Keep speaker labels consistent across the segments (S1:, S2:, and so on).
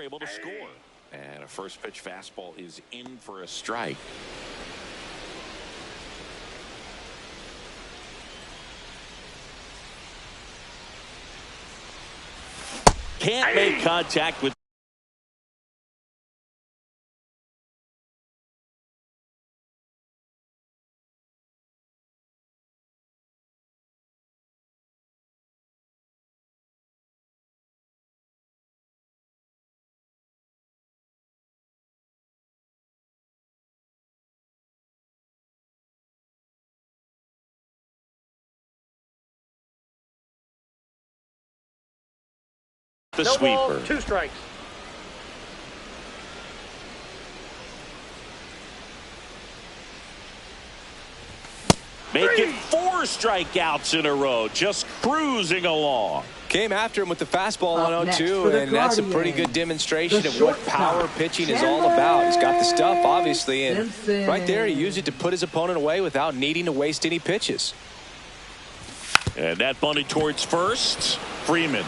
S1: were able to score. And a first pitch fastball is in for a strike. Can't make contact with the
S2: no
S1: sweeper.
S2: Ball, 2 strikes.
S1: Making 4 strikeouts in a row, just cruising along.
S3: Came after him with the fastball on 0-2, and that's a pretty good demonstration of what power pitching is all about. He's got the stuff, obviously, and right there he used it to put his opponent away without needing to waste any pitches.
S1: And that bunted towards first. Freeman.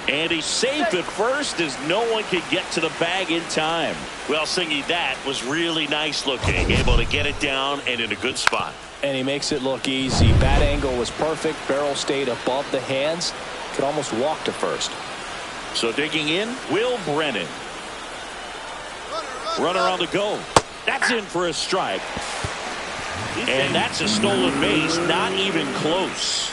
S1: And he's safe at first as no one could get to the bag in time. Well, Singy, that was really nice looking. Able to get it down and in a good spot.
S3: And he makes it look easy. Bat angle was perfect. Barrel stayed above the hands. Could almost walk to first.
S1: So digging in, Will Brennan. Runner on the go. That's in for a strike. And that's a stolen base, not even close.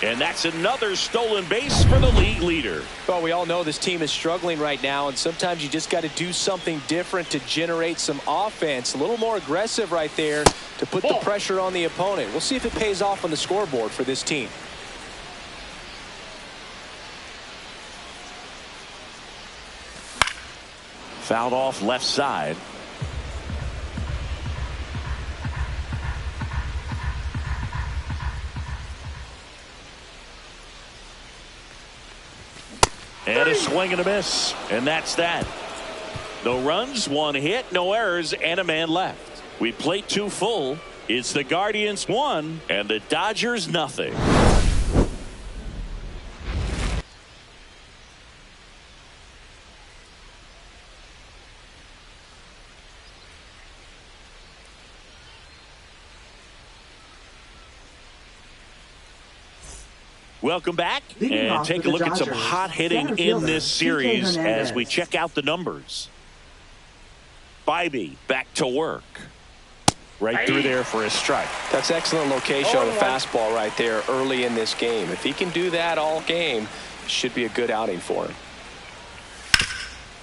S1: And that's another stolen base for the league leader.
S3: Well, we all know this team is struggling right now, and sometimes you just got to do something different to generate some offense. A little more aggressive right there to put the pressure on the opponent. We'll see if it pays off on the scoreboard for this team.
S1: Fouled off left side. And a swing and a miss. And that's that. No runs, 1 hit, no errors, and a man left. We played 2 full. It's the Guardians 1 and the Dodgers nothing. Welcome back and take a look at some hot hitting in this series as we check out the numbers. Bybee back to work. Right through there for a strike.
S3: That's excellent location on the fastball right there early in this game. If he can do that all game, it should be a good outing for him.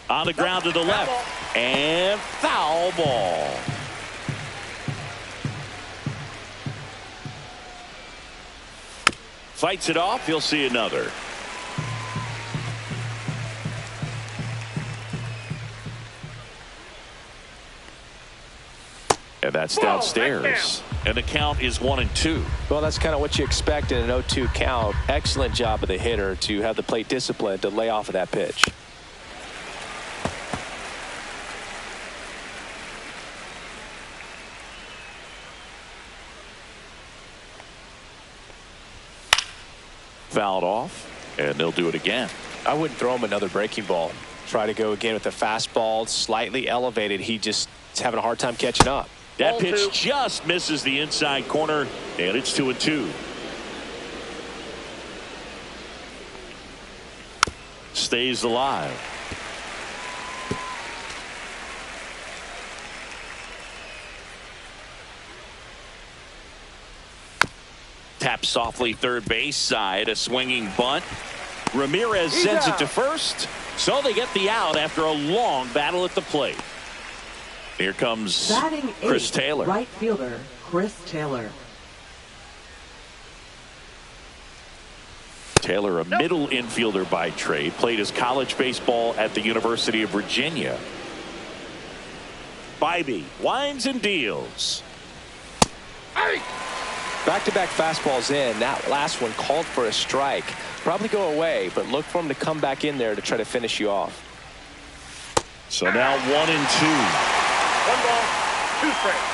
S1: On the ground to the left. And foul ball. Fights it off. He'll see another. And that's downstairs. And the count is 1-2.
S3: Well, that's kind of what you expect in an 0-2 count. Excellent job of the hitter to have the plate discipline to lay off of that pitch.
S1: Fouled off, and they'll do it again.
S3: I wouldn't throw him another breaking ball. Try to go again with the fastball, slightly elevated. He just is having a hard time catching up.
S1: That pitch just misses the inside corner, and it's 2-2. Stays alive. Tap softly third base side, a swinging bunt. Ramirez sends it to first, so they get the out after a long battle at the plate. Here comes Chris Taylor.
S4: Right fielder Chris Taylor.
S1: Taylor, a middle infielder by trade, played his college baseball at the University of Virginia. Bybee winds and deals.
S3: Back-to-back fastballs in. That last one called for a strike. Probably go away, but look for him to come back in there to try to finish you off.
S1: So now 1-2.
S2: 1 ball, 2 strikes.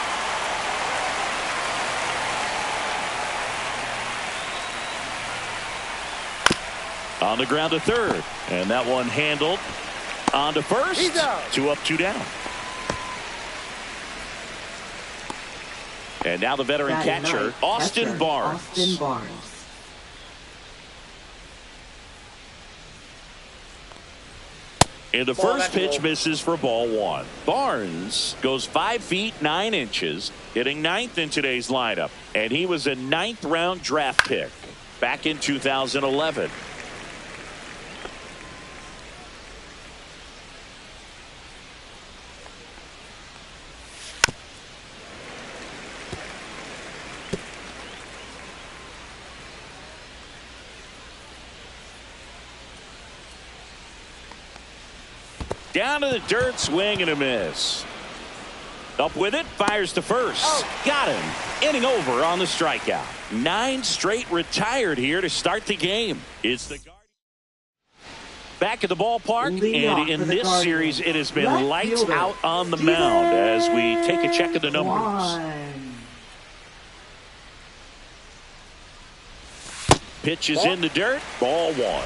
S1: On the ground to third, and that one handled. On to first.
S2: He's out.
S1: 2 up, 2 down. And now the veteran catcher, Austin Barnes.
S4: Austin Barnes.
S1: And the first pitch misses for ball 1. Barnes goes 5 feet 9 inches, hitting 9th in today's lineup. And he was a 9th round draft pick back in 2011. Down to the dirt, swing and a miss. Up with it, fires to first. Got him. Inning over on the strikeout. 9 straight retired here to start the game. It's the Guardians back at the ballpark, and in this series it has been lights out on the mound as we take a check of the numbers. Pitch is in the dirt, ball 1.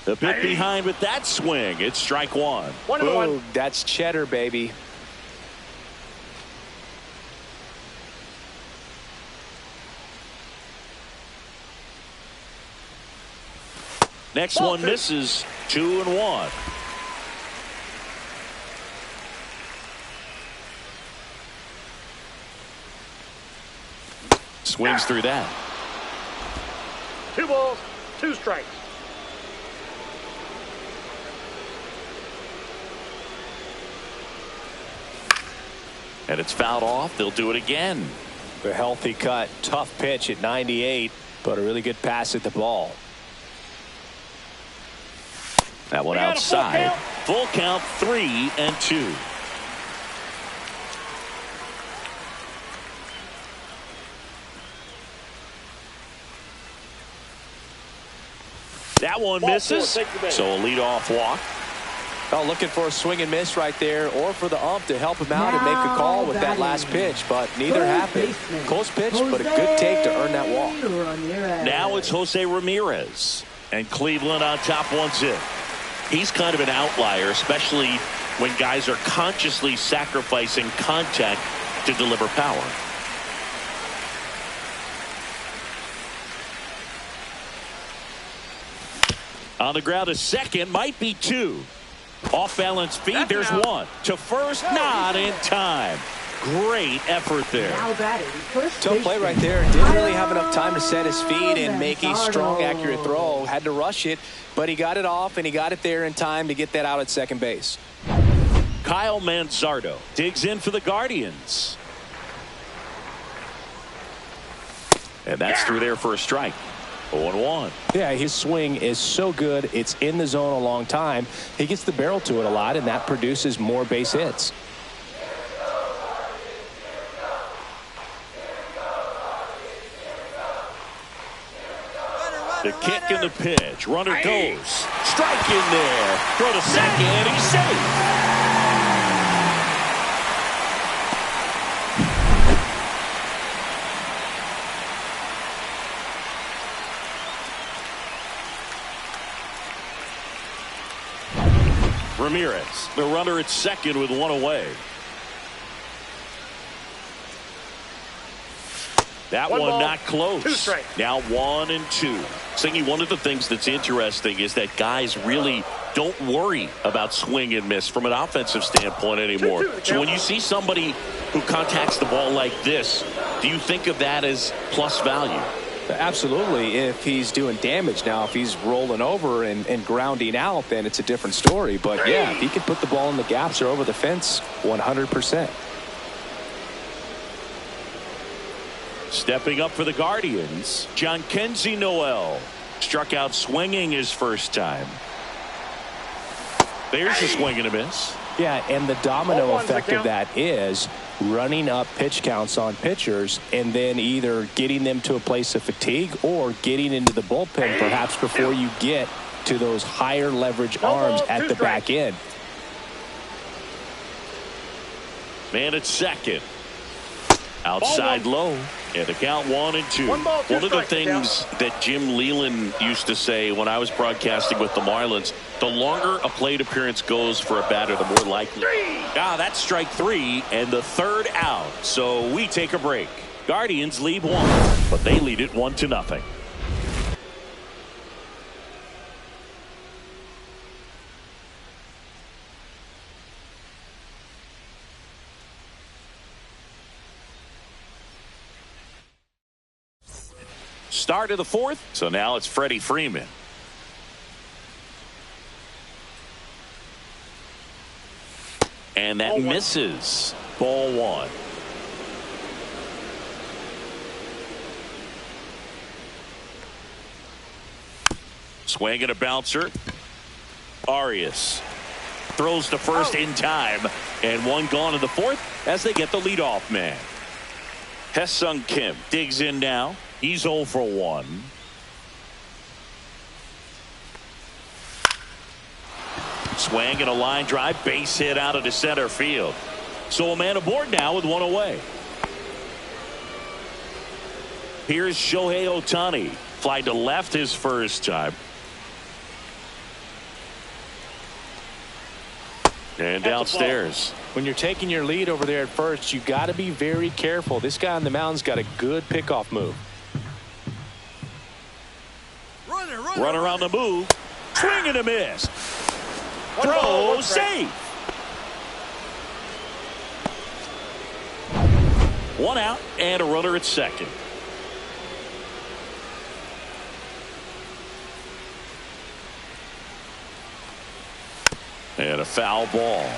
S1: The bit behind with that swing. It's strike 1.
S3: Boom, that's cheddar, baby.
S1: Next one misses. 2-1. Swings through that.
S2: 2 balls, 2 strikes.
S1: And it's fouled off. They'll do it again.
S3: A healthy cut. Tough pitch at 98, but a really good pass at the ball.
S1: That one outside. Full count 3-2. That one misses. So a leadoff walk.
S3: Oh, looking for a swing and miss right there, or for the ump to help him out and make a call with that last pitch, but neither happened. Close pitch, but a good take to earn that walk.
S1: Now it's Jose Ramirez, and Cleveland on top 1-0. He's kind of an outlier, especially when guys are consciously sacrificing contact to deliver power. On the ground, a second, might be 2. Off balance feed, there's 1. To first, not in time. Great effort there.
S3: Tough play right there. Didn't really have enough time to set his feet and make a strong, accurate throw. Had to rush it, but he got it off, and he got it there in time to get that out at second base.
S1: Kyle Manzardo digs in for the Guardians. And that's through there for a strike. 0-1.
S3: Yeah, his swing is so good. It's in the zone a long time. He gets the barrel to it a lot, and that produces more base hits.
S1: The kick and the pitch. Runner goes. Strike in there. Throw to second. He's safe. Ramirez, the runner at second with 1 away. That one not close.
S2: 2 strikes.
S1: Now 1-2. Singy, one of the things that's interesting is that guys really don't worry about swing and miss from an offensive standpoint anymore. So when you see somebody who contacts the ball like this, do you think of that as plus value?
S3: Absolutely, if he's doing damage. Now, if he's rolling over and grounding out, then it's a different story. But, yeah, if he can put the ball in the gaps or over the fence, 100%.
S1: Stepping up for the Guardians, Jhonkensy Noel struck out swinging his first time. There's a swing and a miss.
S3: Yeah, and the domino effect of that is running up pitch counts on pitchers and then either getting them to a place of fatigue or getting into the bullpen perhaps before you get to those higher leverage arms at the back end.
S1: Man at second. Outside low. And the count 1-2.
S2: One ball, two
S1: One of the
S2: strikes,
S1: things that Jim Leland used to say when I was broadcasting with the Marlins, the longer a plate appearance goes for a batter, the more likely. That's strike 3 and the third out. So we take a break. Guardians lead 1, but they lead it 1-0. Start of the fourth. So now it's Freddie Freeman. And that misses. Ball 1. Swing and a bouncer. Arias throws to first in time. And one gone in the fourth as they get the leadoff man. Hesung Kim digs in now. He's 0 for 1. Swing and a line drive, base hit out of the center field. So a man aboard now with one away. Here's Shohei Ohtani. Fly to left his first time. And downstairs.
S3: When you're taking your lead over there at first, you got to be very careful. This guy on the mound's got a good pickoff move.
S1: Runner on the move. Swing and a miss. Throw safe. 1 out and a runner at second. And a foul ball.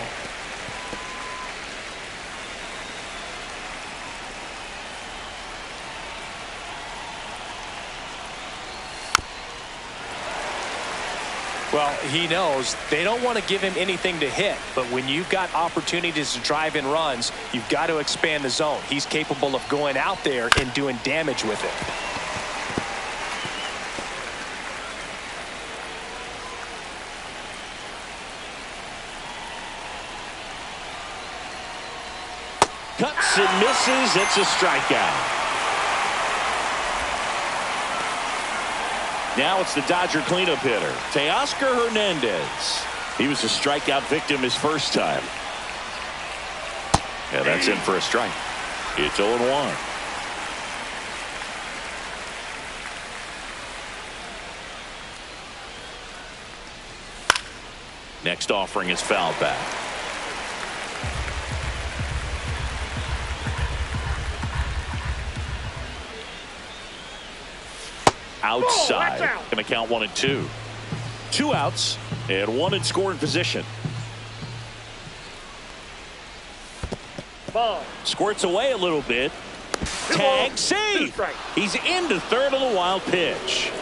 S3: Well, he knows they don't want to give him anything to hit, but when you've got opportunities to drive in runs, you've got to expand the zone. He's capable of going out there and doing damage with it.
S1: Cuts and misses. It's a strikeout. Now it's the Dodger cleanup hitter, Teoscar Hernandez. He was a strikeout victim his first time. Yeah, that's in for a strike. It's 0-1. Next offering is fouled back. Outside. Going to count 1 and 2. 2 outs and 1 in scoring position.
S2: Ball.
S1: Squirts away a little bit. Tag safe. He's into third on the wild pitch.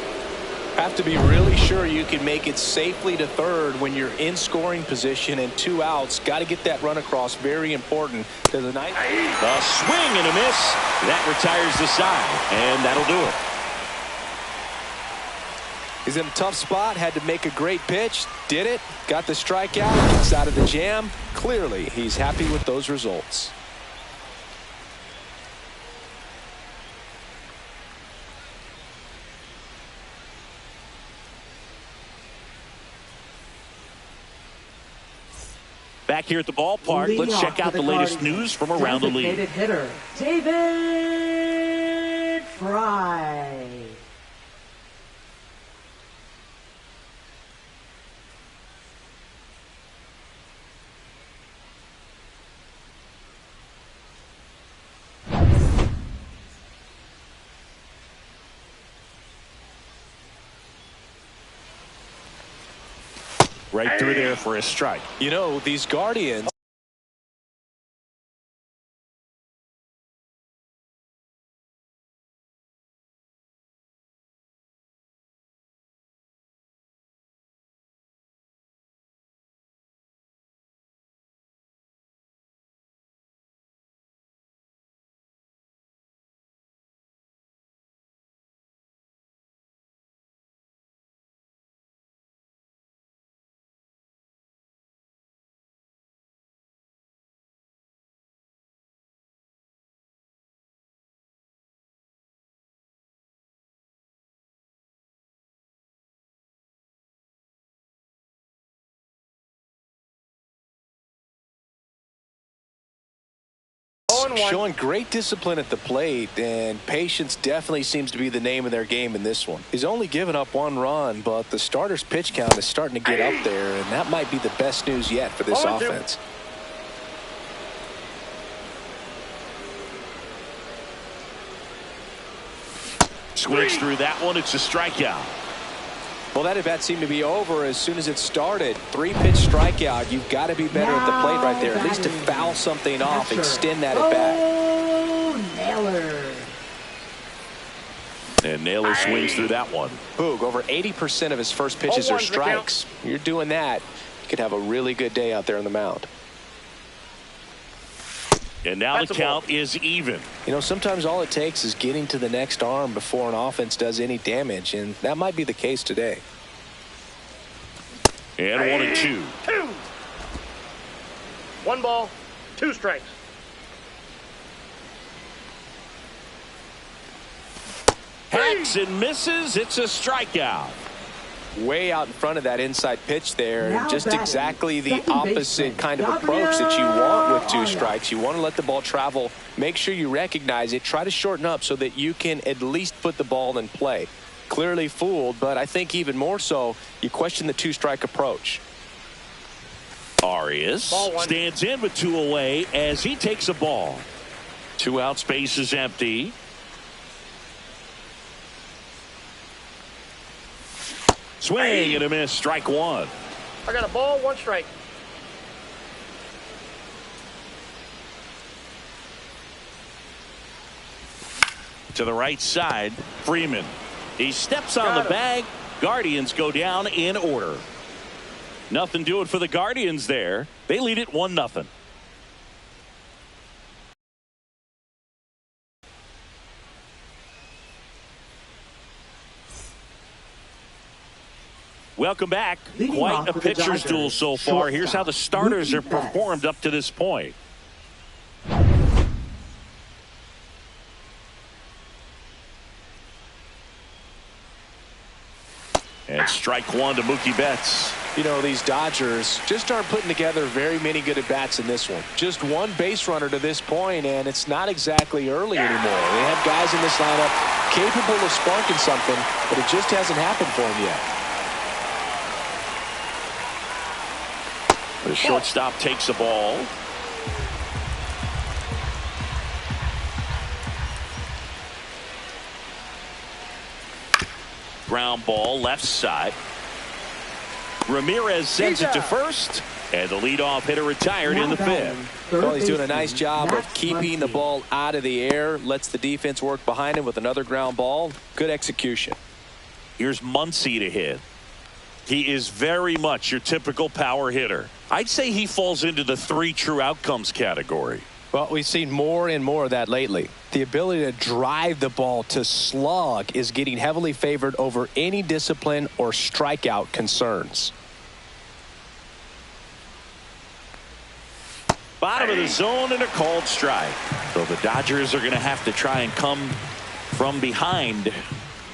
S3: Have to be really sure you can make it safely to third when you're in scoring position and 2 outs. Got to get that run across. Very important to the ninth.
S1: A swing and a miss. That retires the side, and that'll do it.
S3: He's in a tough spot, had to make a great pitch, did it, got the strikeout, gets out of the jam. Clearly, he's happy with those results.
S1: Back here at the ballpark, let's check out the latest news from around the league.
S4: Designated hitter, David Fry.
S1: Right through there for a strike.
S3: You know, these Guardians
S2: 1-1.
S3: showing great discipline at the plate, and patience definitely seems to be the name of their game in this one. He's only given up 1 run, but the starter's pitch count is starting to get up there, and that might be the best news yet for this
S2: 0-2.
S3: offense.
S1: Swings through that one. It's a strikeout.
S3: Well, that at bat seemed to be over as soon as it started. 3-pitch strikeout. You've got to be better at the plate right there, at least to foul something off, extend that at bat.
S4: Oh, Naylor.
S1: And Naylor swings through that one.
S3: Boog, over 80% of his first pitches are strikes. You're doing that, you could have a really good day out there on the mound.
S1: And now the count is even.
S3: You know, sometimes all it takes is getting to the next arm before an offense does any damage, and that might be the case today.
S1: And 1-2.
S2: 1 ball, 2 strikes.
S1: Hacks and misses. It's a strikeout.
S3: Way out in front of that inside pitch there.
S4: Now
S3: Just
S4: batting,
S3: exactly the
S4: second
S3: opposite
S4: baseman,
S3: kind of approach that you want with 2 strikes. You want to let the ball travel. Make sure you recognize it. Try to shorten up so that you can at least put the ball in play. Clearly fooled, but I think even more so, you question the 2-strike approach.
S1: Arias stands in with 2 away as he takes a ball. 2 out, space is empty. Swing and a miss, strike 1.
S2: I got a ball, 1 strike.
S1: To the right side, Freeman. He steps on the bag. Guardians go down in order. Nothing doing for the Guardians there. They lead it 1-0. Welcome back.
S4: Leading
S1: Quite
S4: off
S1: a
S4: for the
S1: pitcher's
S4: Dodgers,
S1: duel so far. Here's how the starters
S4: Mookie
S1: have
S4: Betts.
S1: performed up to this point. And strike 1 to Mookie Betts.
S3: You know, these Dodgers just aren't putting together very many good at-bats in this one. Just 1 base runner to this point, and it's not exactly early anymore. They have guys in this lineup capable of sparking something, but it just hasn't happened for them yet.
S1: The shortstop takes the ball. Ground ball left side. Ramirez sends it to first, and the leadoff hitter retired in the 5th.
S3: Well, he's doing a nice job of keeping the ball out of the air, lets the defense work behind him with another ground ball. Good execution.
S1: Here's Muncy to hit. He is very much your typical power hitter. I'd say he falls into the 3 true outcomes category.
S3: Well, we've seen more and more of that lately. The ability to drive the ball to slug is getting heavily favored over any discipline or strikeout concerns.
S1: Bottom of the zone and a called strike. So the Dodgers are going to have to try and come from behind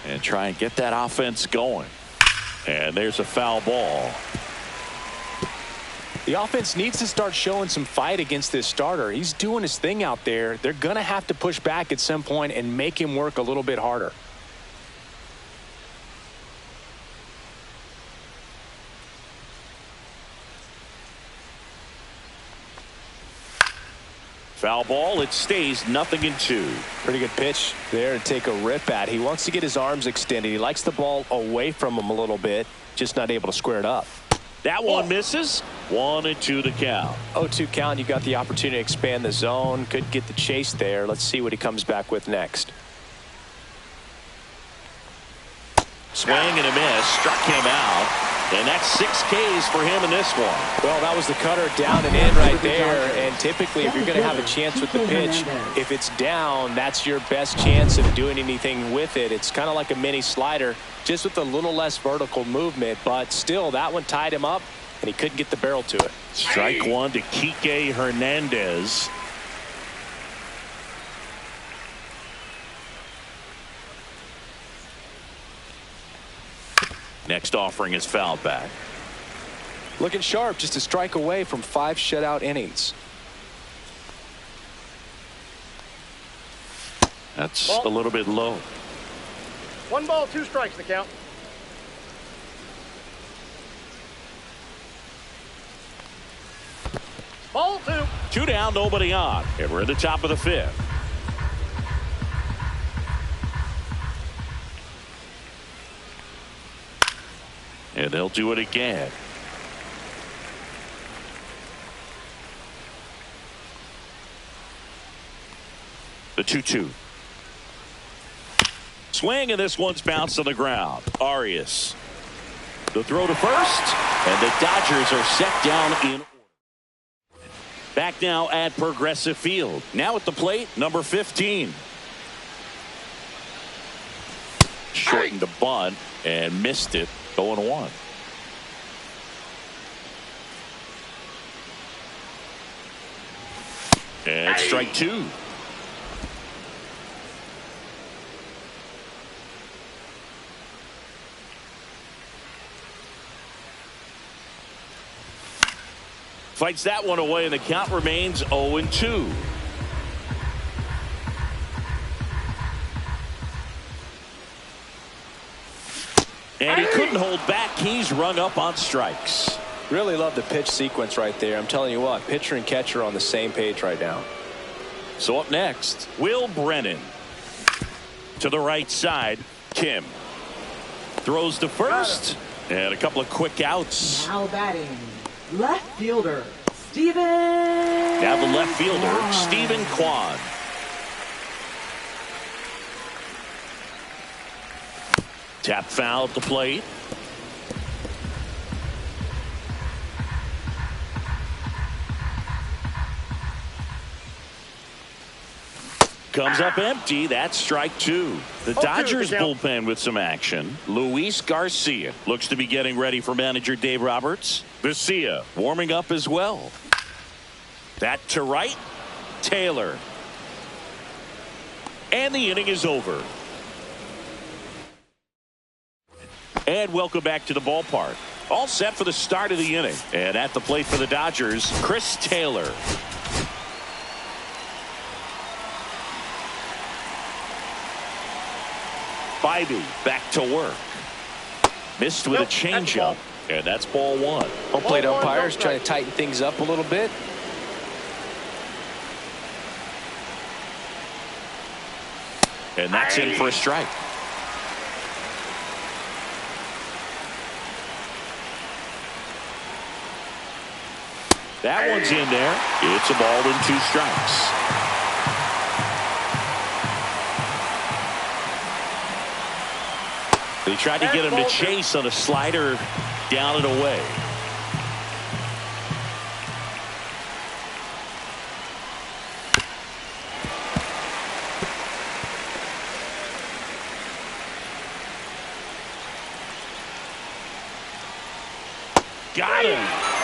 S1: and try and get that offense going. And there's a foul ball.
S3: The offense needs to start showing some fight against this starter. He's doing his thing out there. They're going to have to push back at some point and make him work a little bit harder.
S1: Foul ball. It stays 0-2.
S3: Pretty good pitch there to take a rip at. He wants to get his arms extended. He likes the ball away from him a little bit, just not able to square it up.
S1: That one misses. 1-2 to count.
S3: 0-2 count. You got the opportunity to expand the zone. Could get the chase there. Let's see what he comes back with next.
S1: Swing and a miss. Struck him out. And that's 6 Ks for him in this one.
S3: Well, that was the cutter down and in right there. And typically, if you're going to have a chance with the pitch, if it's down, that's your best chance of doing anything with it. It's kind of like a mini slider, just with a little less vertical movement. But still, that one tied him up, and he couldn't get the barrel to it.
S1: Strike 1 to Kike Hernandez. Next offering is fouled back.
S3: Looking sharp, just a strike away from 5 shutout innings.
S1: That's
S2: Ball.
S1: a little bit low.
S2: 1 ball, 2 strikes the count. Ball 2.
S1: 2 down, nobody on. And we're in the top of the 5th. And they'll do it again. The 2-2. Swing, and this one's bounced on the ground. Arias. The throw to first, and the Dodgers are set down in order. Back now at Progressive Field. Now at the plate, number 15. Shortened the bunt and missed it. 0-1. And strike 2. Fights that one away, and the count remains 0-2. And he couldn't hold back. He's rung up on strikes.
S3: Really love the pitch sequence right there. I'm telling you what, pitcher and catcher are on the same page right now.
S1: So up next, Will Brennan. To the right side, Kim. Throws to first, and a couple of quick outs.
S4: Now batting, left fielder, Steven.
S1: Now the left fielder, Stephen Kwan. Tap foul at the plate. Comes up empty. That's strike 2. The Dodgers bullpen with some action. Luis Garcia looks to be getting ready for manager Dave Roberts. Garcia warming up as well. That to right. Taylor. And the inning is over. And welcome back to the ballpark. All set for the start of the inning. And at the plate for the Dodgers, Chris Taylor. Bybee back to work. Missed with a changeup. And that's ball 1.
S3: Home plate umpires trying to tighten things up a little bit.
S1: And that's in for a strike. That one's in there. It's a ball and 2 strikes. They tried to get him to chase on a slider down and away. Got him.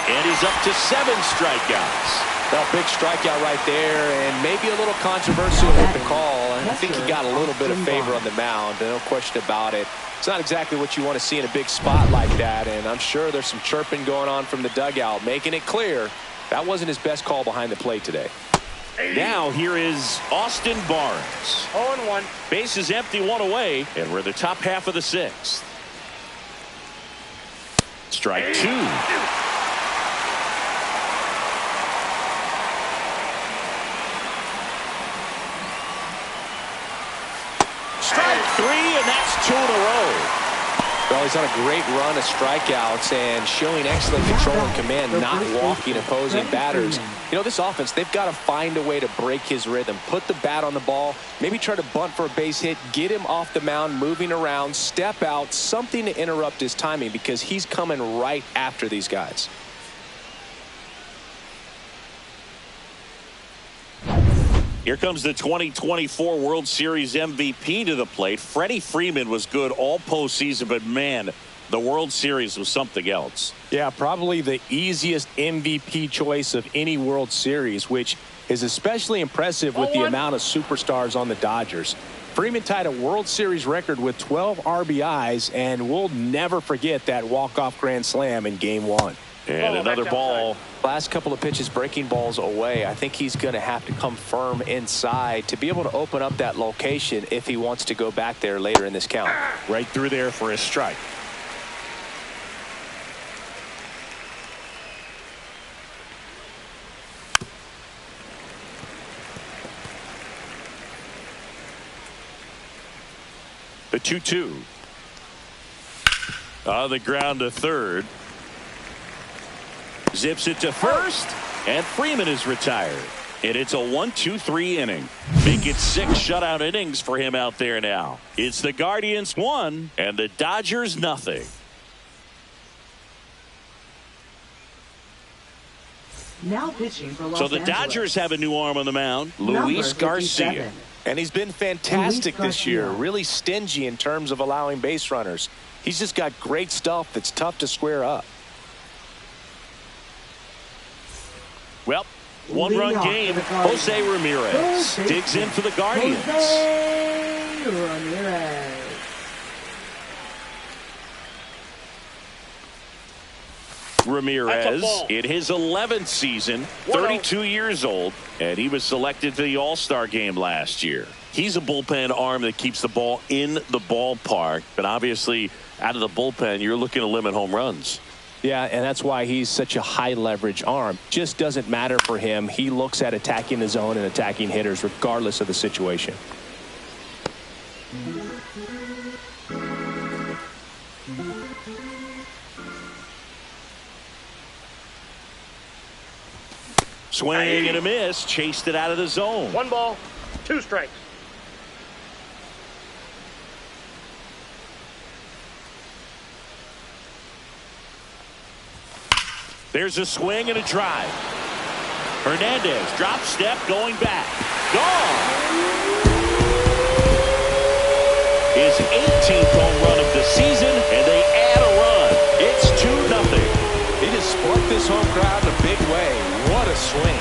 S1: And he's up to 7 strikeouts.
S3: Well, big strikeout right there, and maybe a little controversial with the call. I think he got a little bit of favor on the mound, no question about it. It's not exactly what you want to see in a big spot like that, and I'm sure there's some chirping going on from the dugout, making it clear that wasn't his best call behind the plate today.
S1: Now here is Austin Barnes.
S2: 0-1.
S1: Base is empty, 1 away, and we're in the top half of the 6th. Strike 2. Strike 3, and that's 2 in a row.
S3: Well, he's on a great run of strikeouts and showing excellent control and command, not walking opposing batters. You know, this offense, they've got to find a way to break his rhythm, put the bat on the ball, maybe try to bunt for a base hit, get him off the mound, moving around, step out, something to interrupt his timing because he's coming right after these guys.
S1: Here comes the 2024 World Series MVP to the plate. Freddie Freeman was good all postseason, but man, the World Series was something else.
S3: Yeah, probably the easiest MVP choice of any World Series, which is especially impressive with the amount of superstars on the Dodgers. Freeman tied a World Series record with 12 RBIs, and we'll never forget that walk-off grand slam in Game 1.
S1: And another ball.
S3: Last couple of pitches breaking balls away. I think he's going to have to come firm inside to be able to open up that location if he wants to go back there later in this count.
S1: Right through there for a strike. The 2-2. On the ground to third. Zips it to first, and Freeman is retired. And it's a 1-2-3 inning. Make it 6 shutout innings for him out there now. It's the Guardians 1 and the Dodgers nothing.
S4: Now pitching for Los
S1: So the
S4: Angeles.
S1: Dodgers have a new arm on the mound,
S4: Number
S1: Luis
S4: 57.
S1: Garcia.
S3: And he's been fantastic
S4: Luis
S3: this year.
S4: Garcia.
S3: Really stingy in terms of allowing base runners. He's just got great stuff that's tough to square up.
S1: Well, one-run
S4: Leading off
S1: game.
S4: for the Guardians.
S1: Jose Ramirez digs in for the Guardians.
S4: Jose Ramirez.
S1: Ramirez
S2: ball.
S1: in his 11th season, 32 years old, and he was selected for the All-Star game last year. He's a bullpen arm that keeps the ball in the ballpark, but obviously out of the bullpen, you're looking to limit home runs.
S3: Yeah, and that's why he's such a high leverage arm. Just doesn't matter for him. He looks at attacking the zone and attacking hitters regardless of the situation.
S1: Swing and a miss, chased it out of the zone.
S2: 1 ball, 2 strikes.
S1: There's a swing and a drive. Hernandez drop step going back. Gone. His 18th home run of the season, and they add a run. It's 2-0.
S3: He just sparked this home crowd in a big way. What a swing.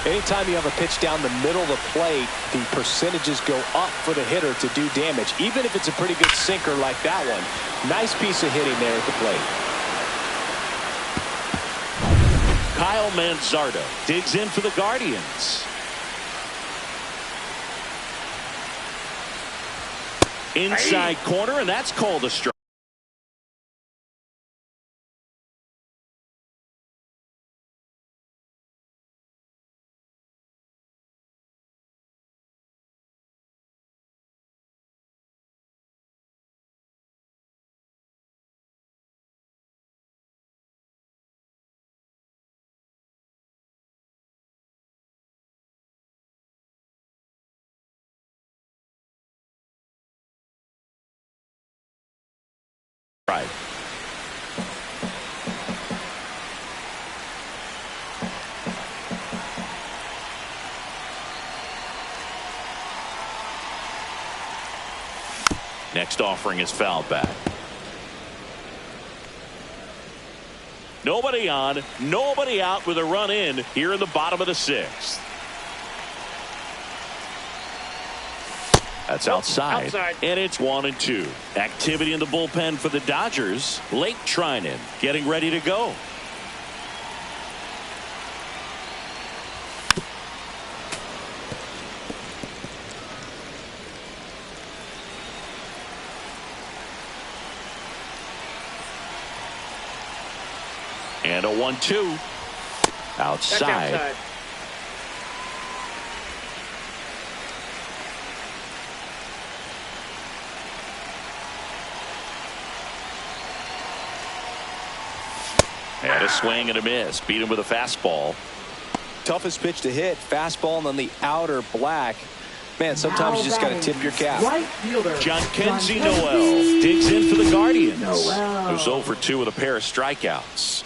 S3: Anytime you have a pitch down the middle of the plate, the percentages go up for the hitter to do damage, even if it's a pretty good sinker like that one. Nice piece of hitting there at the plate.
S1: Kyle Manzardo digs in for the Guardians. Inside corner, and that's called a strike. Right. Next offering is fouled back. Nobody on, nobody out with a run in here in the bottom of the 6th. That's outside. And it's 1-2. Activity in the bullpen for the Dodgers. Lake Trinan getting ready to go. And a 1-2. Outside. And a swing and a miss. Beat him with a fastball.
S3: Toughest pitch to hit. Fastball on the outer black. Man, sometimes you just got to tip your cap.
S4: Right fielder.
S1: John Kenzie Noel digs in for the Guardians.
S4: Noel.
S1: Who's 0 for 2 with a pair of strikeouts.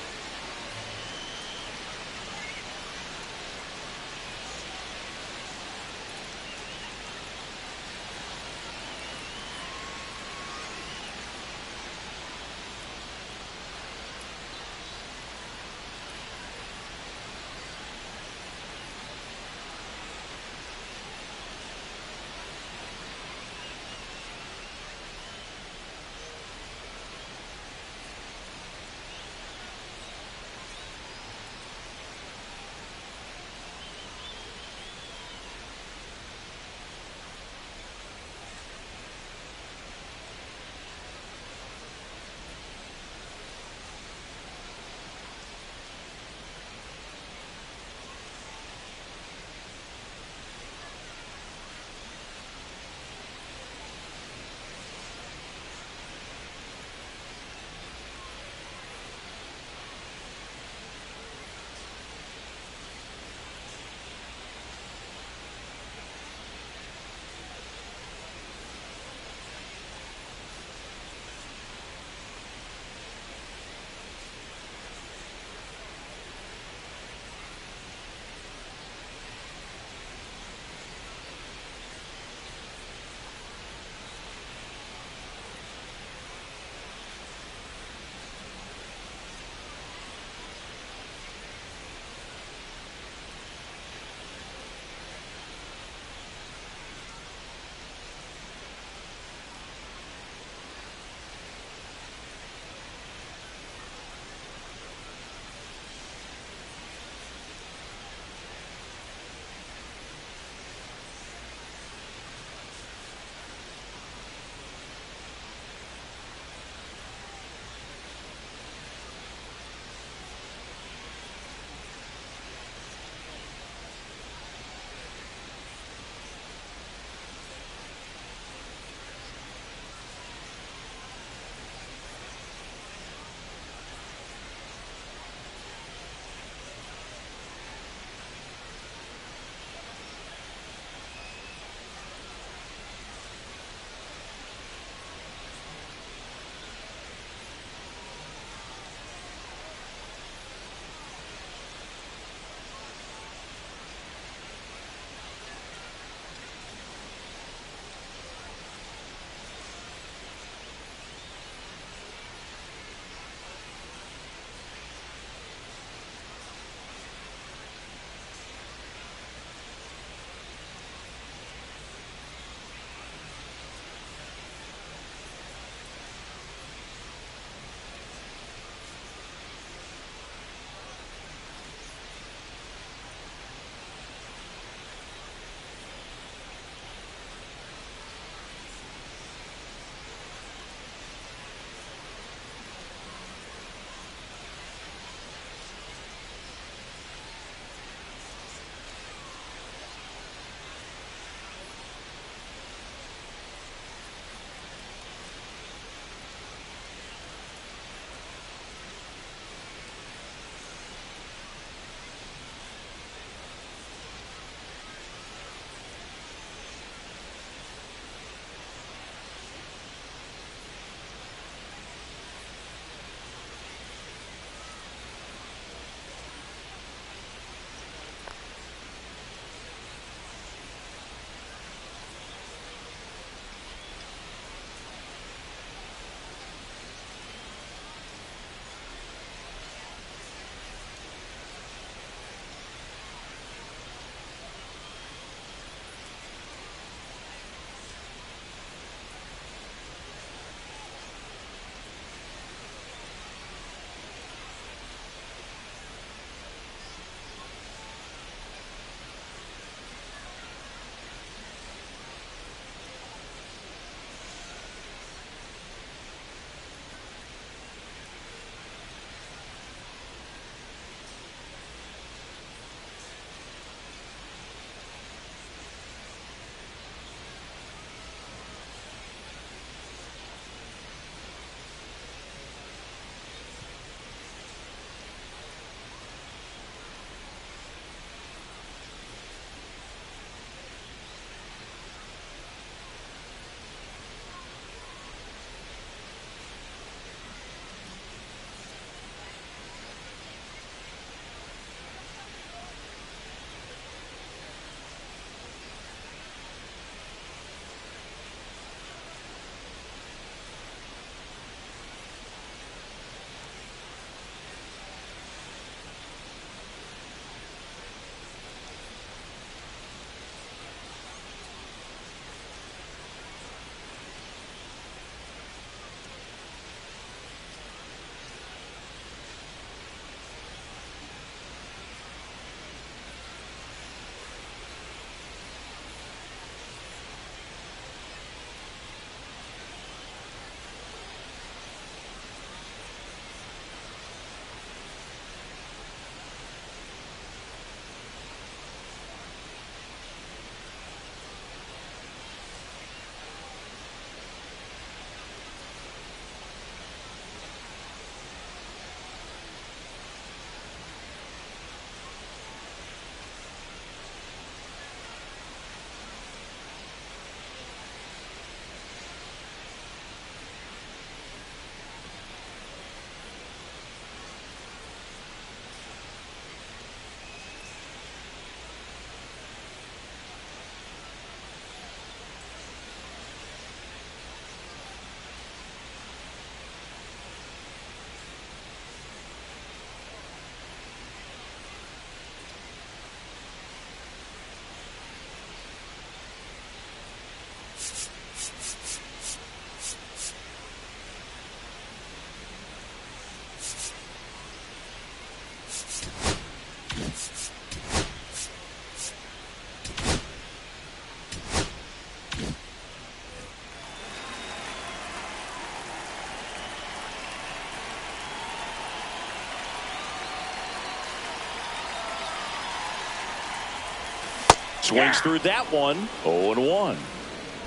S1: Swings through that one. 0-1.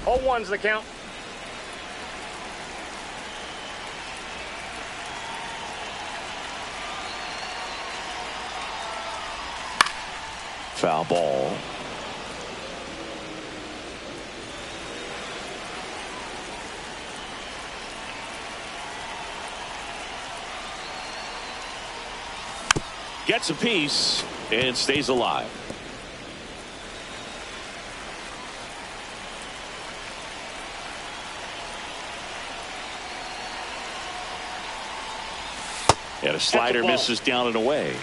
S2: 0-1's the count.
S1: Foul ball. Gets a piece and stays alive. And a slider misses down and away.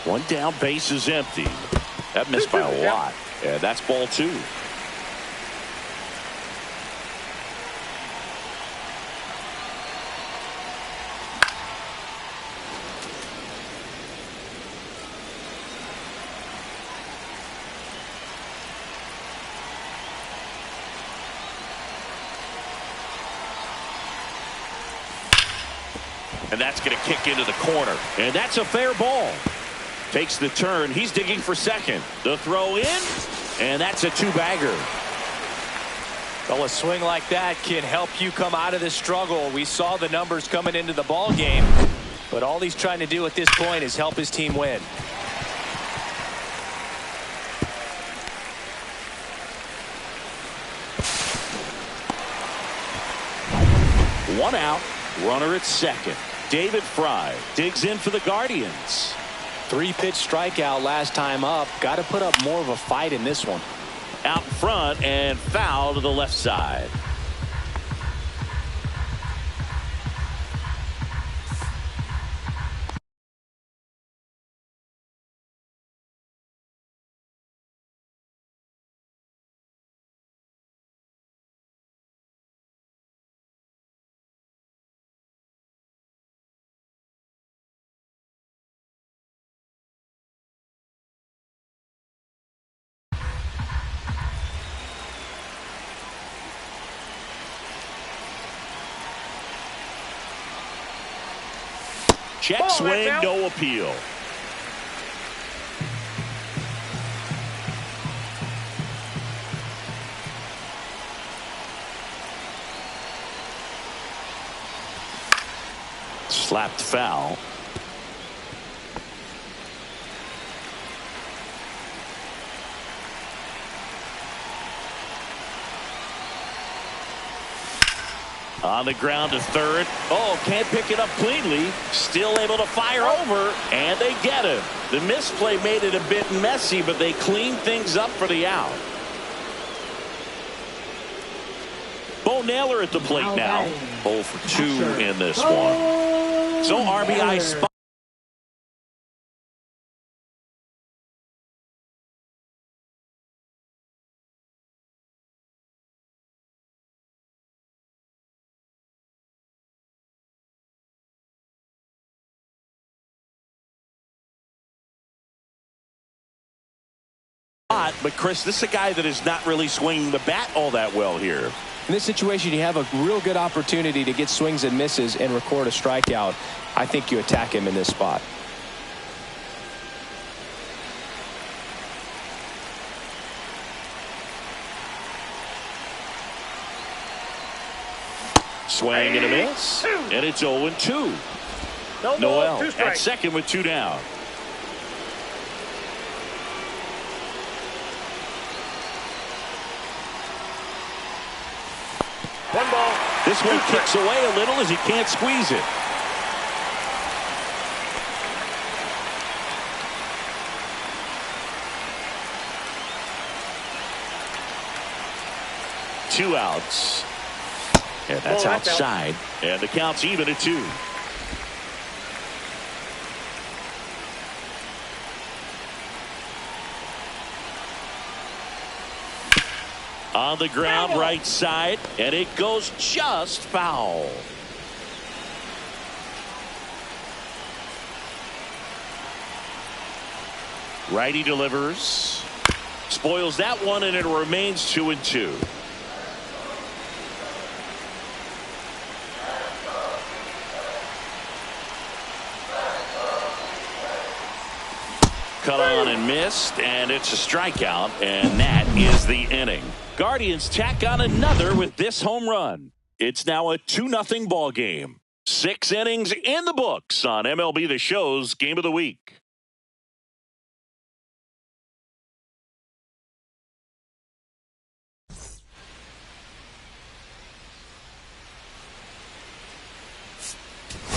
S1: One down, base is empty. That missed by a lot. And that's ball 2. And that's going to kick into the corner. And that's a fair ball. Takes the turn. He's digging for second. The throw in. And that's a 2-bagger.
S3: Well, a swing like that can help you come out of this struggle. We saw the numbers coming into the ball game, but all he's trying to do at this point is help his team win.
S1: One out. Runner at second. David Fry digs in for the Guardians.
S3: 3-pitch strikeout last time up. Got to put up more of a fight in this one.
S1: Out in front and foul to the left side. Check swing, no appeal. Slapped foul. On the ground to third. Oh, can't pick it up cleanly. Still able to fire over, and they get him. The misplay made it a bit messy, but they cleaned things up for the out. Bo Naylor at the plate now. 0 for 2 in this one. So RBI spot. But Chris, this is a guy that is not really swinging the bat all that well here.
S3: In this situation, you have a real good opportunity to get swings and misses and record a strikeout. I think you attack him in this spot.
S1: Swing and a miss. And it's 0-2. Noel at second with 2 down.
S2: One ball.
S1: This one kicks away a little as he can't squeeze it. Two outs. And that's outside. And the count's even at 2. On the ground, right side, and it goes just foul. Righty delivers. Spoils that one, and it remains 2-2. Cut on and missed, and it's a strikeout, and that is the inning. Guardians tack on another with this home run. It's now a 2-0 ball game. 6 innings in the books on MLB The Show's Game of the Week.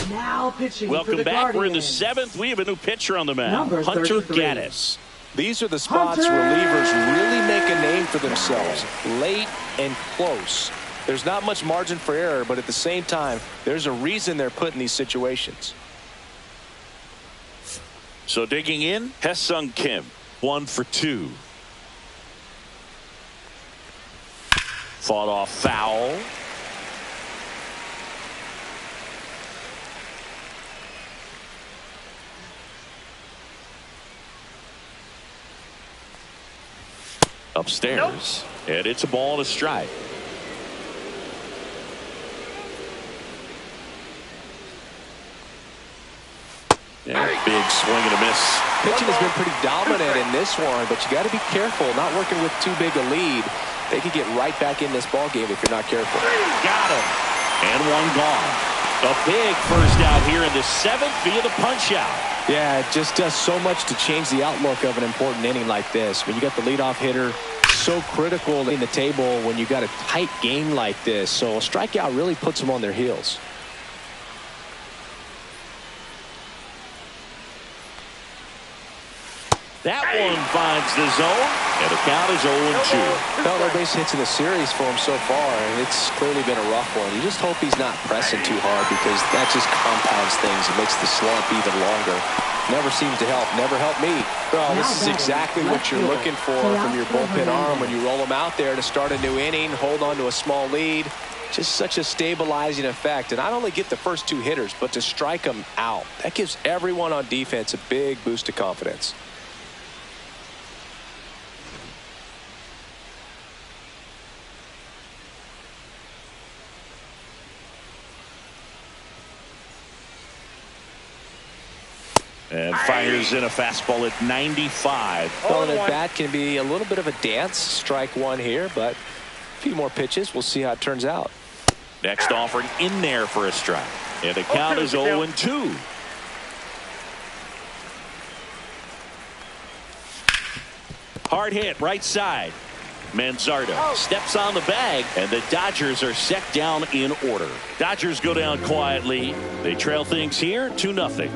S4: Now pitching for
S1: Welcome
S4: the
S1: back.
S4: Guardians.
S1: We're in the 7th. We have a new pitcher on the mound.
S4: Number
S1: Hunter
S4: 33.
S1: Gaddis.
S3: These are the spots
S4: Hunter!
S3: relievers really make a name for themselves. Late and close. There's not much margin for error, but at the same time, there's a reason they're put in these situations.
S1: So digging in, Hye-Sung Kim, 1 for 2. Fought off foul. Upstairs, and it's a ball and a strike. Yeah, big swing and a miss.
S3: Pitching has been pretty dominant in this one, but you got to be careful. Not working with too big a lead. They could get right back in this ball game if you're not careful.
S1: Got him. And one gone. A big first out here in the 7th via the punch out.
S3: Yeah, it just does so much to change the outlook of an important inning like this. When you got the leadoff hitter, so critical in the table when you got a tight game like this. So a strikeout really puts them on their heels.
S1: That one finds the zone, and the count is 0-2.
S3: No base hits in the series for him so far, and it's clearly been a rough one. You just hope he's not pressing too hard because that just compounds things. It makes the slump even longer. Never seems to help. Never helped me. Well, this is exactly what you're looking for from your bullpen arm when you roll them out there to start a new inning, hold on to a small lead. Just such a stabilizing effect. And not only get the first 2 hitters, but to strike them out. That gives everyone on defense a big boost of confidence.
S1: And fires in a fastball at 95.
S3: Well, an at-bat can be a little bit of a dance. Strike one here, but a few more pitches. We'll see how it turns out.
S1: Next offering in there for a strike. And the count is 0-2. Hard hit right side. Manzardo steps on the bag, and the Dodgers are set down in order. Dodgers go down quietly. They trail things here 2-0.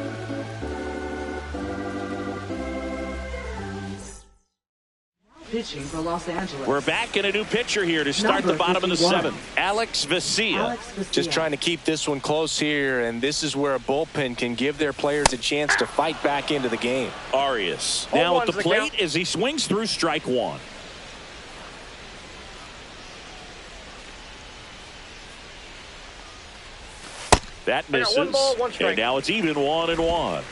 S4: Pitching for Los Angeles.
S1: We're back in a new pitcher here to start the bottom of the 7th. Alex Vesia.
S3: Just trying to keep this one close here, and this is where a bullpen can give their players a chance to fight back into the game.
S1: Arias now at the plate as he swings through strike one. That misses,
S2: 1 ball, 1 strike.
S1: And now it's even 1-1.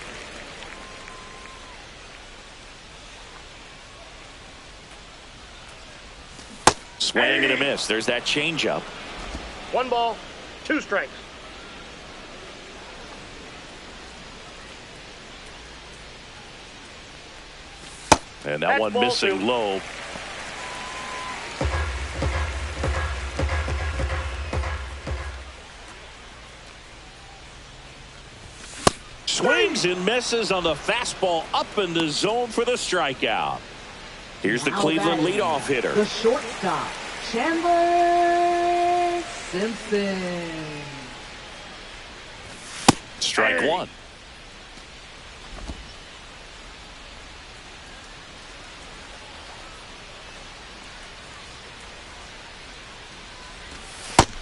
S1: Swing and a miss. There's that changeup.
S2: 1 ball, 2 strikes.
S1: And that one missing
S2: 2.
S1: low. Swings and misses on the fastball up in the zone for the strikeout. Here's the Cleveland leadoff hitter.
S4: The shortstop, Chandler Simpson.
S1: Strike one.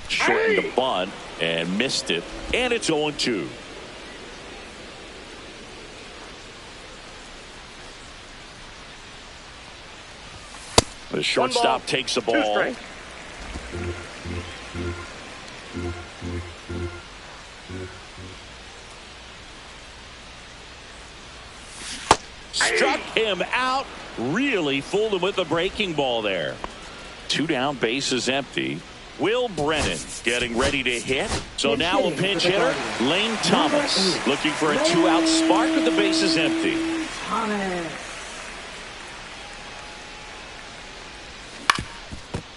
S1: Shortened the bunt and missed it. And it's 0-2. The shortstop takes the ball. Struck him out. Really fooled him with the breaking ball there. 2 down, bases empty. Will Brennan getting ready to hit. So now a pinch hitter, Lane Thomas, looking for a 2-out spark with the bases empty.
S4: Thomas.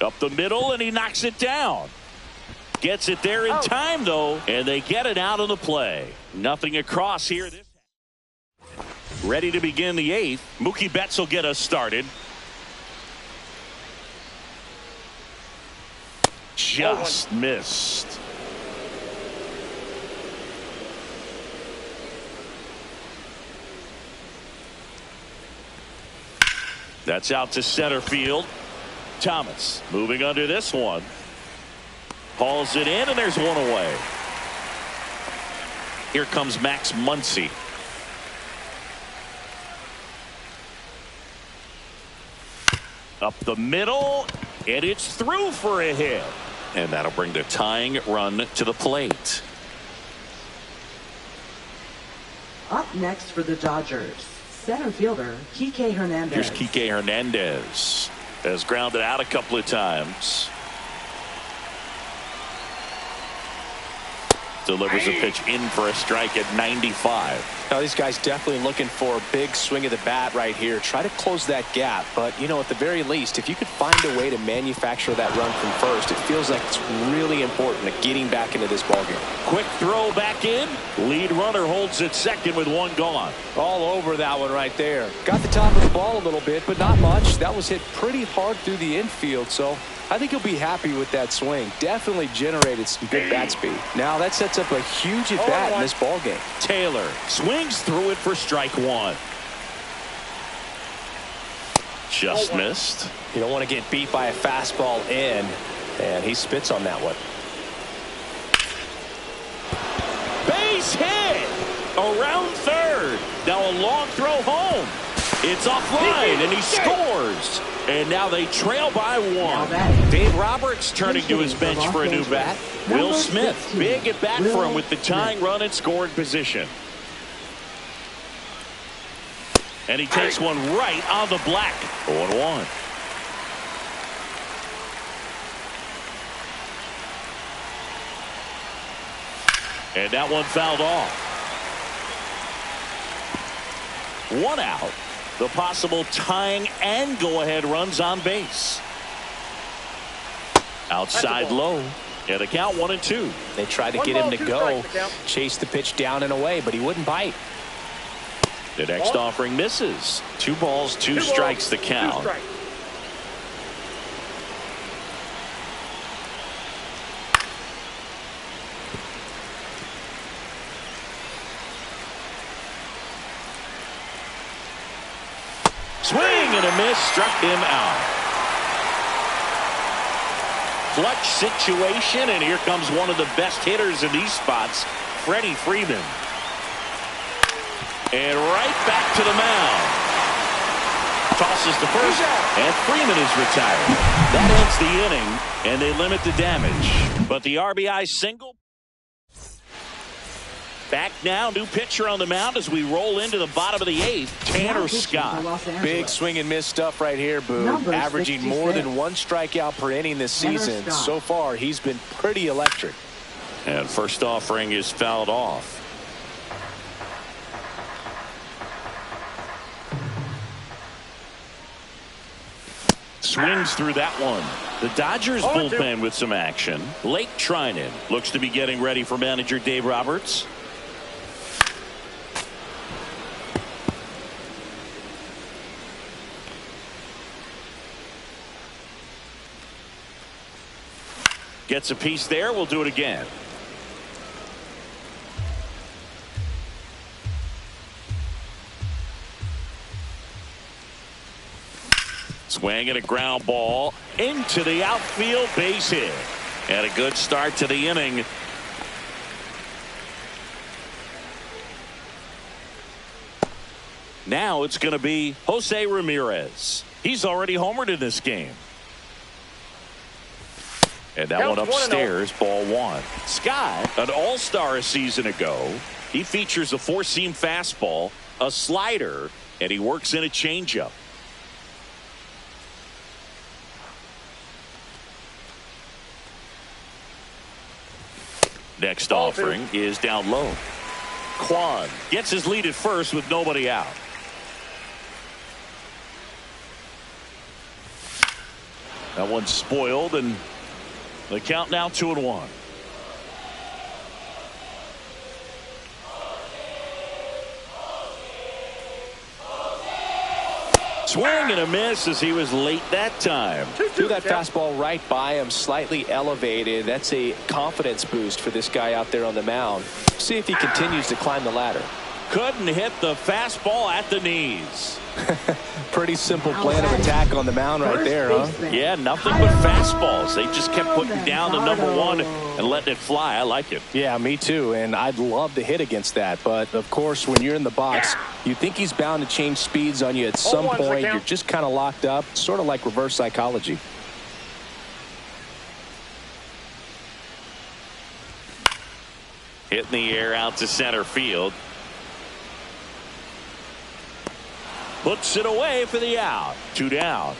S1: Up the middle, and he knocks it down. Gets it there in time, though, and they get it out of the play. Nothing across here. Ready to begin the eighth. Mookie Betts will get us started. Just missed. That's out to center field. Thomas moving under this one. Hauls it in, and there's one away. Here comes Max Muncy. Up the middle, and it's through for a hit. And that'll bring the tying run to the plate.
S4: Up next for the Dodgers, center fielder Kike Hernandez.
S1: Here's Kike Hernandez. Has grounded out a couple of times. Delivers a pitch in for a strike at 95.
S3: Now these guys definitely looking for a big swing of the bat right here. Try to close that gap. But, you know, at the very least, if you could find a way to manufacture that run from first, it feels like it's really important to getting back into this ballgame.
S1: Quick throw back in. Lead runner holds it second with one gone.
S3: All over that one right there. Got the top of the ball a little bit, but not much. That was hit pretty hard through the infield, so I think he'll be happy with that swing. Definitely generated some good bat speed. Now that sets up a huge at bat in this ball game.
S1: Taylor swings through it for strike one. Just missed.
S3: You don't want to get beat by a fastball in, and he spits on that one.
S1: Base hit around third. Now a long throw home. It's offline, and he scores. And now they trail by one. Dave Roberts turning to his bench for a new bat. Will Smith, big at bat for him with the tying run in scoring position. And he takes one right on the black. 0-1. And that one fouled off. One out. The possible tying and go-ahead runs on base. Outside low. And the count 1-2.
S3: They tried to get him to go. Chase the pitch down and away, but he wouldn't bite.
S1: The next offering misses. 2 balls, 2 strikes the count. Swing and a miss, struck him out. Clutch situation, and here comes one of the best hitters in these spots, Freddie Freeman. And right back to the mound. Tosses to first, and Freeman is retired. That ends the inning, and they limit the damage. But the RBI single. Back now, new pitcher on the mound as we roll into the bottom of the 8th, Tanner Scott.
S3: Big swing and miss stuff right here, Boone. Averaging more than 1 strikeout per inning this season. So far, he's been pretty electric.
S1: And first offering is fouled off. Swings through that one. The Dodgers bullpen with some action. Lake Trinan looks to be getting ready for manager Dave Roberts. Gets a piece there. We'll do it again. Swing and a ground ball into the outfield, base hit. And a good start to the inning. Now it's going to be Jose Ramirez. He's already homered in this game. And that one upstairs, ball 1. Scott, an all-star a season ago. He features a 4-seam fastball, a slider, and he works in a changeup. Next offering is down low. Kwan gets his lead at first with nobody out. That one's spoiled, and the count now 2-1. Swing and a miss as he was late that time.
S3: Threw that fastball right by him, slightly elevated. That's a confidence boost for this guy out there on the mound. See if he continues to climb the ladder.
S1: Couldn't hit the fastball at the knees.
S3: Pretty simple plan of attack on the mound right there, huh?
S1: Yeah, nothing but fastballs. They just kept putting down the #1 and letting it fly. I like it.
S3: Yeah, me too, and I'd love to hit against that. But, of course, when you're in the box, you think he's bound to change speeds on you at some point. You're just kind of locked up, sort of like reverse psychology.
S1: Hit in the air out to center field. Puts it away for the out. 2 down.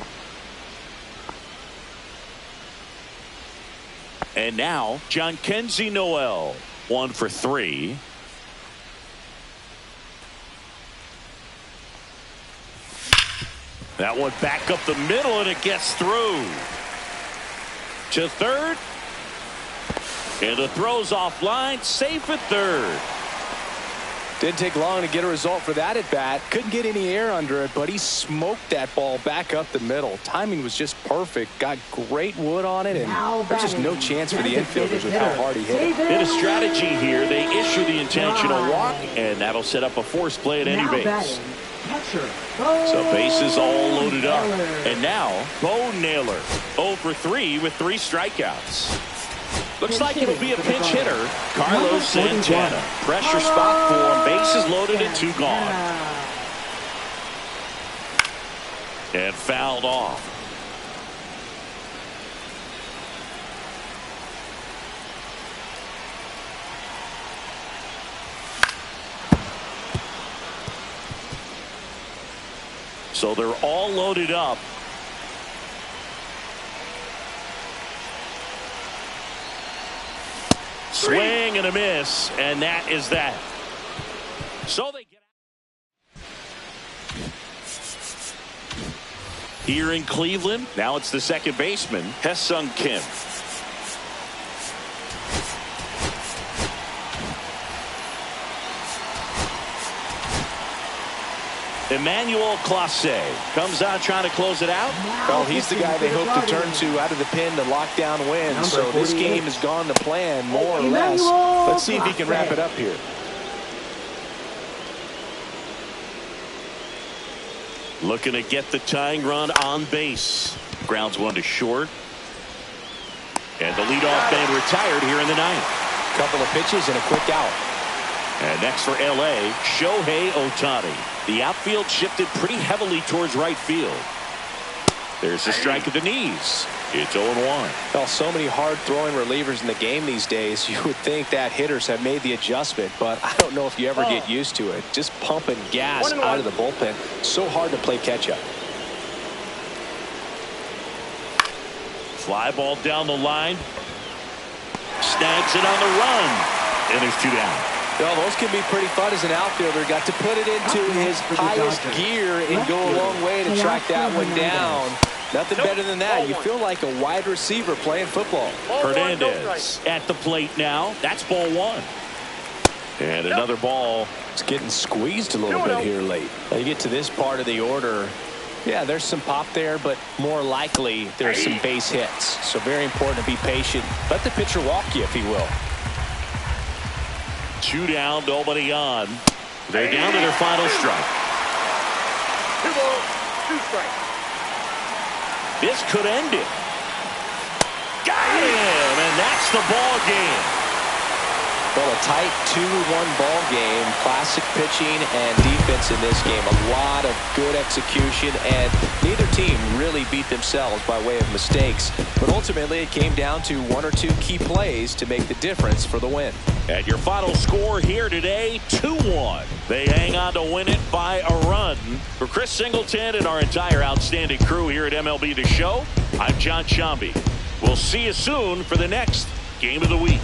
S1: And now John Kenzie Noel, 1 for 3. That one back up the middle, and it gets through to third. And the throw's offline, safe at third.
S3: Didn't take long to get a result for that at bat. Couldn't get any air under it, but he smoked that ball back up the middle. Timing was just perfect. Got great wood on it, and there's just no chance for the infielders with how hard he hit it.
S1: In a strategy here, they issue the intentional walk, and that'll set up a forced play at any base. So bases all loaded up. And now, Bo Naylor, 0 for 3 with 3 strikeouts. Looks like it'll be a pinch hitter, Carlos Santana. Pressure spot for him. Bases loaded and 2 gone. And fouled off. So they're all loaded up. Swing and a miss, and that is that. So they get out. Here in Cleveland, now it's the second baseman, Hye-Sung Kim. Emmanuel Clase comes out trying to close it out.
S3: Well, he's the guy they hope to turn to out of the pen to lock down wins. So this game has gone to plan, more or less. Let's see if he can wrap it up here.
S1: Looking to get the tying run on base. Grounds 1 to short. And the leadoff man retired here in the 9th.
S3: Couple of pitches and a quick out.
S1: And next for L.A., Shohei Ohtani. The outfield shifted pretty heavily towards right field. There's a strike at the knees. It's 0-1.
S3: Well, so many hard-throwing relievers in the game these days. You would think that hitters have made the adjustment, but I don't know if you ever get used to it. Just pumping gas out of the bullpen. So hard to play catch-up.
S1: Fly ball down the line. Snags it on the run. And there's 2 down.
S3: Well, those can be pretty fun as an outfielder. Got to put it into his highest gear and go a long way to track that one down. Nothing better than that. You feel like a wide receiver playing football.
S1: Hernandez at the plate now. That's ball 1. And another ball.
S3: It's getting squeezed a little bit here late. Now you get to this part of the order. Yeah, there's some pop there, but more likely there's some base hits. So very important to be patient. Let the pitcher walk you, if he will.
S1: 2 down, nobody on. They're down to their final strike.
S2: 2 balls, 2 strikes.
S1: This could end it. Got him, and that's the ball game.
S3: Well, a tight 2-1 ball game. Classic pitching and defense in this game. A lot of good execution, and neither team really beat themselves by way of mistakes. But ultimately, it came down to 1 or 2 key plays to make the difference for the win.
S1: And your final score here today, 2-1. They hang on to win it by a run. For Chris Singleton and our entire outstanding crew here at MLB The Show, I'm John Shambi. We'll see you soon for the next Game of the Week.